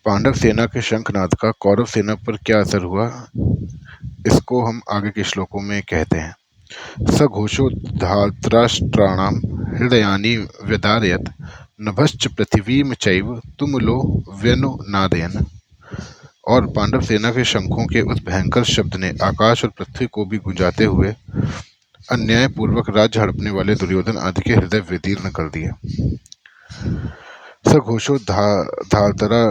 पांडव सेना के शंखनाद का कौरव सेना पर क्या असर हुआ, इसको हम आगे के श्लोकों में कहते हैं। सघोषो धार्तराष्ट्राणां हृदयानि व्यदारयत् नभश्च पृथिवीं चैव तुमुलो व्यनुनादयन्। और पांडव सेना के शंखों के उस भयंकर शब्द ने आकाश और पृथ्वी को भी गुंजाते हुए अन्यायपूर्वक राज्य हड़पने वाले दुर्योधन आदि के हृदय विदीर्ण कर दिए। सघोषो धार्तरा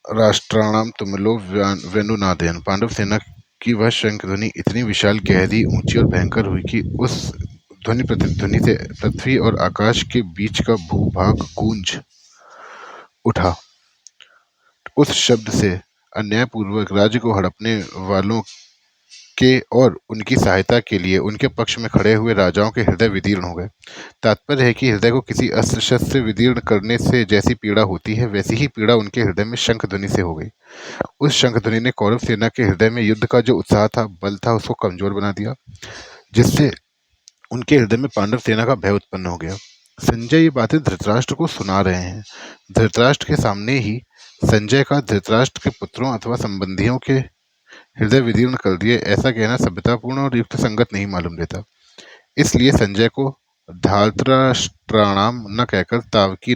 राष्ट्राणाम तुमुलो वेणुनादयन्। पांडव सेना की वह शंख ध्वनि इतनी विशाल, गहरी, ऊंची और भयंकर हुई कि उस ध्वनि प्रतिध्वनि से पृथ्वी और आकाश के बीच का भूभाग गूंज उठा। उस शब्द से अन्यायपूर्वक राज्य को हड़पने वालों के और उनकी सहायता के लिए उनके पक्ष में खड़े हुए राजाओं के हृदय विदीर्ण हो गए। तात्पर्य है कि हृदय को किसी अस्त्र शस्त्र से विदीर्ण करने से जैसी पीड़ा होती है, वैसी ही पीड़ा उनके हृदय में शंख ध्वनि से हो गई। उस शंख ध्वनि ने कौरव सेना के हृदय में युद्ध का जो उत्साह था, बल था, उसको कमजोर बना दिया, जिससे उनके हृदय में पांडव सेना का भय उत्पन्न हो गया। संजय ये बातें धृतराष्ट्र को सुना रहे हैं। धृतराष्ट्र के सामने ही संजय का धृतराष्ट्र के पुत्रों अथवा संबंधियों के हृदय विदीर्ण कर दिए, ऐसा कहना सभ्यतापूर्ण और युक्त संगत नहीं मालूम देता। इसलिए संजय को धार्तराष्ट्राणाम न कहकर तावकी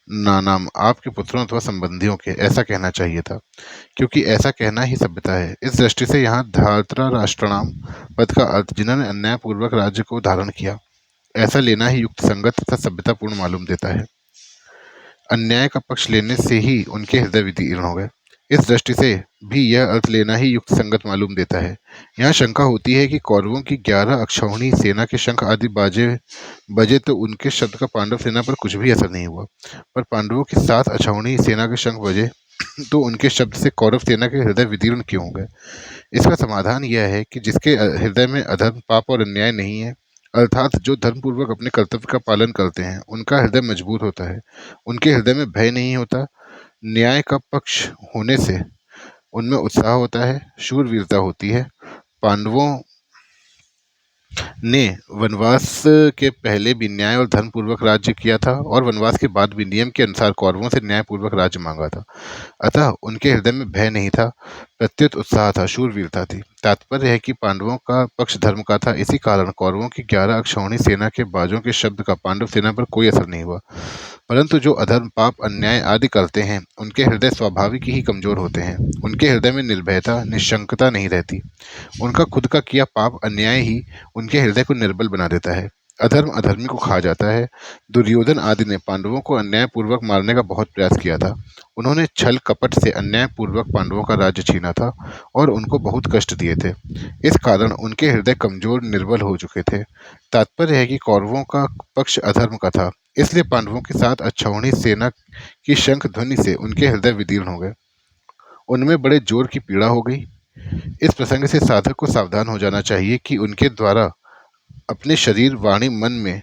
नानाम, आपके पुत्रों अथवा संबंधियों के, ऐसा कहना चाहिए था, क्योंकि ऐसा कहना ही सभ्यता है। इस दृष्टि से यहाँ धार्तराष्ट्राणाम पद का अर्थ जिन्होंने अन्यायपूर्वक राज्य को धारण किया, ऐसा लेना ही युक्त संगत तथा सभ्यतापूर्ण मालूम देता है। अन्याय का पक्ष लेने से ही उनके हृदय विदीर्ण हो गए, इस दृष्टि से भी यह अर्थ लेना ही युक्त संगत मालूम देता है। यहाँ शंका होती है कि कौरवों की 11 अक्षौहिणी सेना के शंख आदि बजे तो उनके शब्द का पांडव सेना पर कुछ भी असर नहीं हुआ, पर पांडवों की 7 अक्षौहिणी सेना के शंख बजे तो उनके शब्द से कौरव सेना के हृदय विदीर्ण क्यों हो गए। इसका समाधान यह है कि जिसके हृदय में अधर्म, पाप और अन्याय नहीं है, अर्थात जो धर्मपूर्वक अपने कर्तव्य का पालन करते हैं, उनका हृदय मजबूत होता है। उनके हृदय में भय नहीं होता, न्याय का पक्ष होने से उनमें उत्साह होता है, शूरवीरता होती है। पांडवों ने वनवास के पहले भी न्याय और धर्मपूर्वक राज्य किया था, और वनवास के बाद भी नियम के अनुसार कौरवों से न्यायपूर्वक राज्य मांगा था। अतः उनके हृदय में भय नहीं था, प्रत्युत उत्साह था, शूरवीरता थी। तात्पर्य है कि पांडवों का पक्ष धर्म का था। इसी कारण कौरवों की 11 अक्षौहिणी सेना के बाजों के शब्द का पांडव सेना पर कोई असर नहीं हुआ। परंतु जो अधर्म, पाप, अन्याय आदि करते हैं, उनके हृदय स्वाभाविक ही कमजोर होते हैं। उनके हृदय में निर्भयता, निशंकता नहीं रहती। उनका खुद का किया पाप, अन्याय ही उनके हृदय को निर्बल बना देता है। अधर्म अधर्मी को खा जाता है। दुर्योधन आदि ने पांडवों को अन्यायपूर्वक मारने का बहुत प्रयास किया था। उन्होंने छल कपट से अन्यायपूर्वक पांडवों का राज्य छीना था और उनको बहुत कष्ट दिए थे। इस कारण उनके हृदय कमजोर, निर्बल हो चुके थे। तात्पर्य है कि कौरवों का पक्ष अधर्म का था, इसलिए पांडवों के साथ अक्षौहिणी सेना की शंख ध्वनि से उनके हृदय विदीर्ण हो गए। उनमें बड़े जोर की पीड़ा हो गई। इस प्रसंग से साधक को सावधान हो जाना चाहिए कि उनके द्वारा अपने शरीर, वाणी, मन में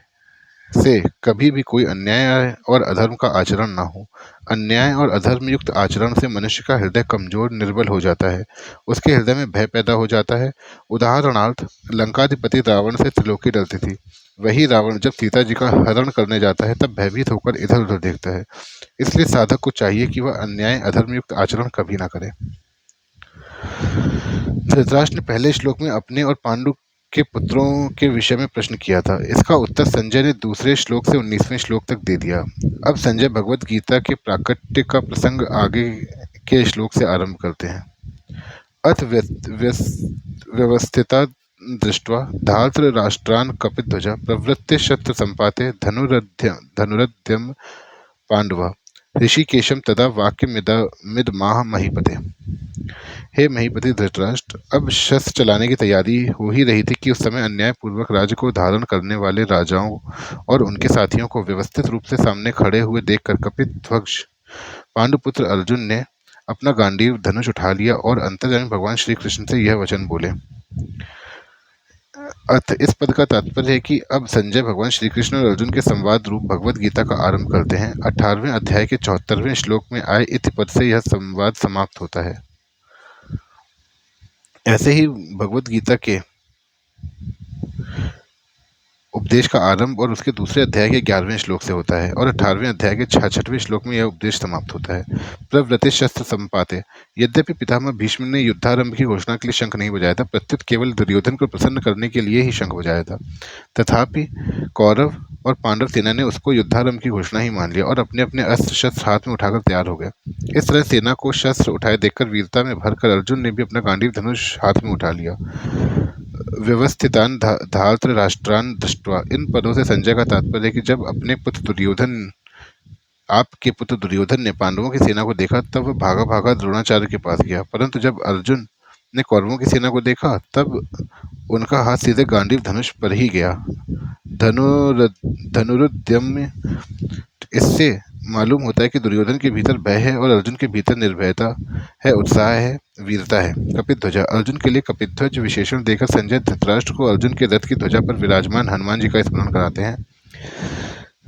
से कभी भी कोई अन्याय और अधर्म का आचरण ना हो। अन्याय और अधर्म युक्त आचरण से मनुष्य का हृदय कमजोर, निर्बल हो जाता है। उसके हृदय में भय पैदा हो जाता है। उदाहरणार्थ, लंकाधिपति रावण से त्रिलोकी डरती थी। वही रावण जब सीता जी का हरण करने जाता है, तब भयभीत होकर इधर उधर देखता है। इसलिए साधक को चाहिए कि वह अन्याय, अधर्म युक्त आचरण कभी ना करे। धृतराष्ट्र ने पहले श्लोक में अपने और पांडु के पुत्रों के विषय में प्रश्न किया था। इसका उत्तर संजय ने दूसरे श्लोक से 19वें श्लोक तक दे दिया। अब संजय भगवत गीता के प्राकट्य का प्रसंग आगे के श्लोक से आरंभ करते हैं। अथ व्यवस्थिता दृष्ट्वा धार्तराष्ट्रान् कपिध्वजा प्रवृत्ते शस्त्र संपाते धनुरध्यम पांडवा ऋषिकेशम तदा वाक्यमिदमाह महीपते। हे महीपति धृतराष्ट्र, अब शस्त्र चलाने की तैयारी हो ही रही थी कि उस समय अन्यायपूर्वक राज्य को धारण करने वाले राजाओं और उनके साथियों को व्यवस्थित रूप से सामने खड़े हुए देखकर कपिध्वज पांडुपुत्र अर्जुन ने अपना गांडीव धनुष उठा लिया और अंतर्यामी भगवान श्री कृष्ण से यह वचन बोले। अर्थ, इस पद का तात्पर्य है कि अब संजय भगवान श्री कृष्ण और अर्जुन के संवाद रूप भगवत गीता का आरंभ करते हैं। 18वें अध्याय के 74वें श्लोक में आए इति पद से यह संवाद समाप्त होता है। ऐसे ही भगवत गीता के उपदेश का आरंभ और उसके दूसरे अध्याय के 11वें श्लोक से होता है और 18वें अध्याय के 66वें श्लोक में यह उपदेश समाप्त होता है। प्रव्रते शस्त्र संपाते। यद्यपि पितामह भीष्म ने युद्धारंभ की घोषणा के लिए शंख नहीं बजाया था, प्रत्युत केवल दुर्योधन को प्रसन्न करने के लिए ही शंख बजाया था। तथापि कौरव और पांडव सेना ने उसको युद्धारंभ की घोषणा ही मान लिया और अपने अपने अस्त्र शस्त्र हाथ में उठाकर तैयार हो गए। इस तरह सेना को शस्त्र उठाए देखकर वीरता में भरकर अर्जुन ने भी अपना गांडीव धनुष हाथ में उठा लिया। व्यवस्थितान धार्तराष्ट्रान दृष्ट्वा। इन पदों से संजय का तात्पर्य है कि जब अपने पुत्र दुर्योधन आपके पुत्र दुर्योधन ने पांडवों की सेना को देखा तब वह भागा भागा द्रोणाचार्य के पास गया, परंतु जब अर्जुन ने कौरवों की सेना को देखा तब उनका हाथ सीधे गांडीव धनुष पर ही गया। धनुरुद्यम्य। इससे मालूम होता है कि दुर्योधन के भीतर भय है और अर्जुन के भीतर निर्भयता है, उत्साह है, वीरता है। कपिध्वजा। अर्जुन के लिए कपिध्वज विशेषण देकर संजय धृतराष्ट्र को अर्जुन के रथ की ध्वजा पर विराजमान हनुमान जी का स्मरण कराते हैं।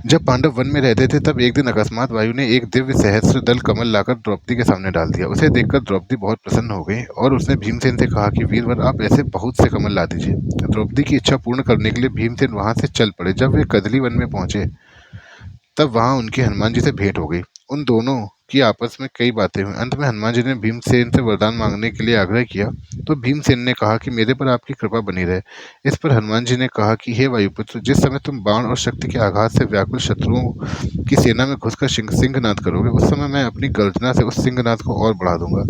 जब पांडव वन में रहते थे तब एक दिन अकस्मात वायु ने एक दिव्य सहस्त्र दल कमल लाकर द्रौपदी के सामने डाल दिया। उसे देखकर द्रौपदी बहुत प्रसन्न हो गई और उसने भीमसेन से कहा कि वीरवर आप ऐसे बहुत से कमल ला दीजिए। द्रौपदी की इच्छा पूर्ण करने के लिए भीमसेन वहां से चल पड़े। जब वे कदली वन में पहुंचे तब वहां उनकी हनुमान जी से भेंट हो गई। उन दोनों की आपस में कई बातें हुई। अंत में हनुमान जी ने भीमसेन से वरदान मांगने के लिए आग्रह किया तो भीमसेन ने कहा कि मेरे पर आपकी कृपा बनी रहे। इस पर हनुमान जी ने कहा कि हे वायुपुत्र, जिस समय तुम बाण और शक्ति के आघात से व्याकुल शत्रुओं की सेना में घुसकर सिंहनाद करोगे, उस समय मैं अपनी गर्जना से उस सिंहनाद को और बढ़ा दूंगा।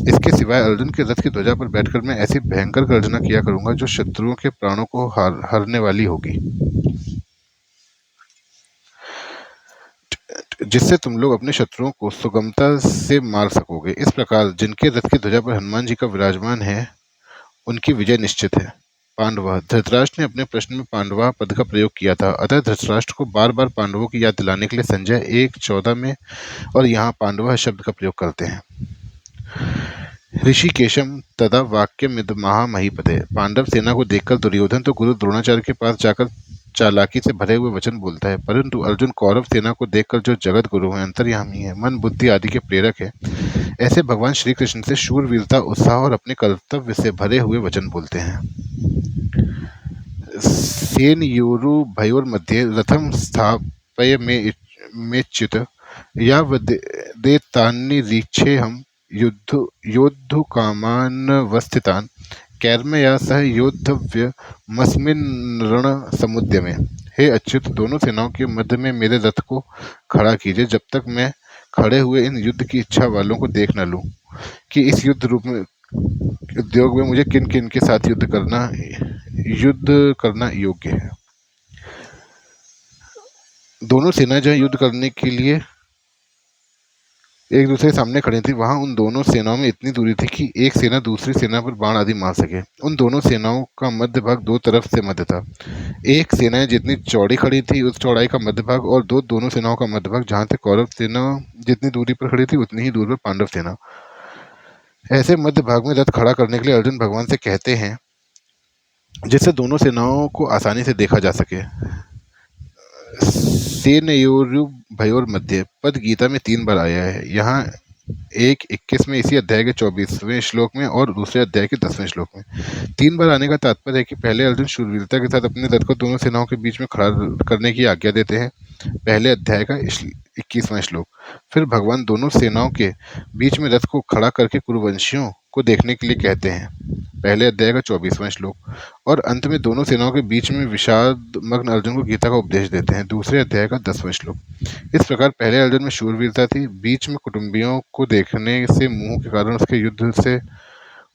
इसके सिवाय अर्जुन के रथ की ध्वजा पर बैठकर मैं ऐसी भयंकर गर्जना किया करूंगा जो शत्रुओं के प्राणों को हरने वाली होगी, जिससे तुम लोग अपने शत्रुओं को सुगमता से मार सकोगे। इस प्रकार जिनके रथ की ध्वजा पर हनुमान जी का विराजमान है उनकी विजय निश्चित है। पांडवा। धृतराष्ट्र ने अपने प्रश्न में पांडवा पद का प्रयोग किया था, अतः धृतराष्ट्र को बार बार पांडवों की याद दिलाने के लिए संजय 1:14 में और यहाँ पांडवा शब्द का प्रयोग करते हैं। ऋषिकेशम तदा वाक्यमिद महामहीपते। पांडव सेना को देखकर दुर्योधन तो गुरु द्रोणाचार्य के पास जाकर चालाकी से भरे हुए वचन बोलता है, परंतु अर्जुन कौरव सेना को देखकर जो जगत गुरु है, अंतर्यामी है, मन बुद्धि आदि के प्रेरक है, ऐसे भगवान श्री कृष्ण से शूरवीरता, उत्साह और अपने कर्तव्य से भरे हुए वचन बोलते हैं। सेनयोरुभयोर्मध्ये रथम स्थापय में च्युत यावदेतान्निरीक्षेऽहं योद्धुकामानवस्थितान् कैर्मया सह योद्धव्यमस्मिन्नरणसमुद्यमे। हे अच्युत, दोनों सेनाओं के मध्य में मेरे रथ को खड़ा कीजिए जब तक मैं खड़े हुए इन युद्ध की इच्छा वालों को देख न लूं कि इस युद्ध रूप में उद्योग में मुझे किन किन के साथ युद्ध करना योग्य है। दोनों सेनाएं जहां युद्ध करने के लिए एक दूसरे के सामने खड़ी थी, वहां उन दोनों सेनाओं में इतनी दूरी थी कि एक सेना दूसरी सेना पर बाण आदि मार सके। उन दोनों सेनाओं का मध्य भाग दो तरफ से मध्य था। एक सेना जितनी चौड़ी खड़ी थी उस चौड़ाई का मध्य भाग और दोनों सेनाओं का मध्य भाग, जहां से कौरव सेना जितनी दूरी पर खड़ी थी उतनी ही दूर पर पांडव सेना। ऐसे मध्य भाग में रथ खड़ा करने के लिए अर्जुन भगवान से कहते हैं, जिससे दोनों सेनाओं को आसानी से देखा जा सके। सेनयोरुभयोर मध्य पद गीता में 3 बार आया है। यहाँ 1:21 में, इसी अध्याय के 24वें श्लोक में और दूसरे अध्याय के 10वें श्लोक में। 3 बार आने का तात्पर्य है कि पहले अर्जुन शूरवीरता के साथ अपने रथ को दोनों सेनाओं के बीच में खड़ा करने की आज्ञा देते हैं, पहले अध्याय का 21वां श्लोक। फिर भगवान दोनों सेनाओं के बीच में रथ को खड़ा करके कुरुवंशियों को देखने के लिए कहते हैं, पहले अध्याय का 24वां श्लोक। और अंत में दोनों सेनाओं के बीच में विषाद मग्न अर्जुन को गीता का उपदेश देते हैं, दूसरे अध्याय का 10वां श्लोक। इस प्रकार पहले अर्जुन में शूरवीरता थी, बीच में कुटुंबियों को देखने से मुंह के कारण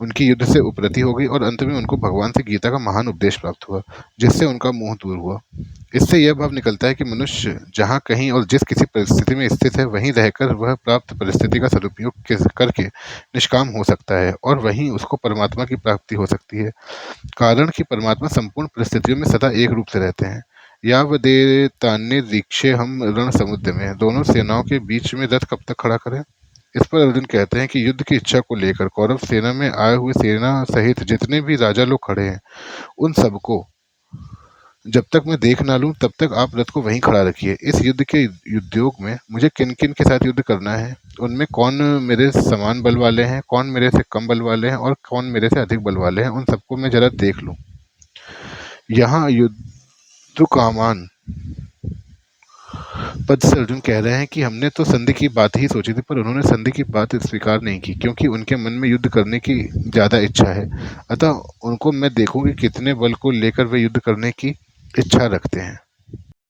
उनकी युद्ध से उपरति हो गई और अंत में उनको भगवान से गीता का महान उपदेश प्राप्त हुआ, जिससे उनका मोह दूर हुआ। इससे यह भाव निकलता है कि मनुष्य जहाँ कहीं और जिस किसी परिस्थिति में स्थित है वहीं रहकर वह प्राप्त परिस्थिति का सदुपयोग करके निष्काम हो सकता है और वहीं उसको परमात्मा की प्राप्ति हो सकती है, कारण कि परमात्मा संपूर्ण परिस्थितियों में सदा एक रूप से रहते हैं। यावदेतान्निरीक्षेऽहं रणसमुद्यमे। दोनों सेनाओं के बीच में रथ कब तक खड़ा करें? इस पर अर्जुन कहते हैं कि युद्ध की इच्छा को लेकर कौरव सेना में आए हुए सेना सहित जितने भी राजा लोग खड़े हैं, उन सबको जब तक मैं देख ना लूं तब तक आप रथ को वहीं खड़ा रखिए। इस युद्ध के उद्योग में मुझे किन किन के साथ युद्ध करना है, उनमें कौन मेरे समान बल वाले हैं, कौन मेरे से कम बल वाले हैं और कौन मेरे से अधिक बल वाले हैं, उन सबको मैं जरा देख लूं। यहाँ तो कामान पद से अर्जुन कह रहे हैं कि हमने तो संधि की बात ही सोची थी, पर उन्होंने संधि की बात स्वीकार नहीं की, क्योंकि उनके मन में युद्ध करने की ज्यादा इच्छा है। अतः उनको मैं देखूं कि कितने बल को लेकर वे युद्ध करने की इच्छा रखते हैं।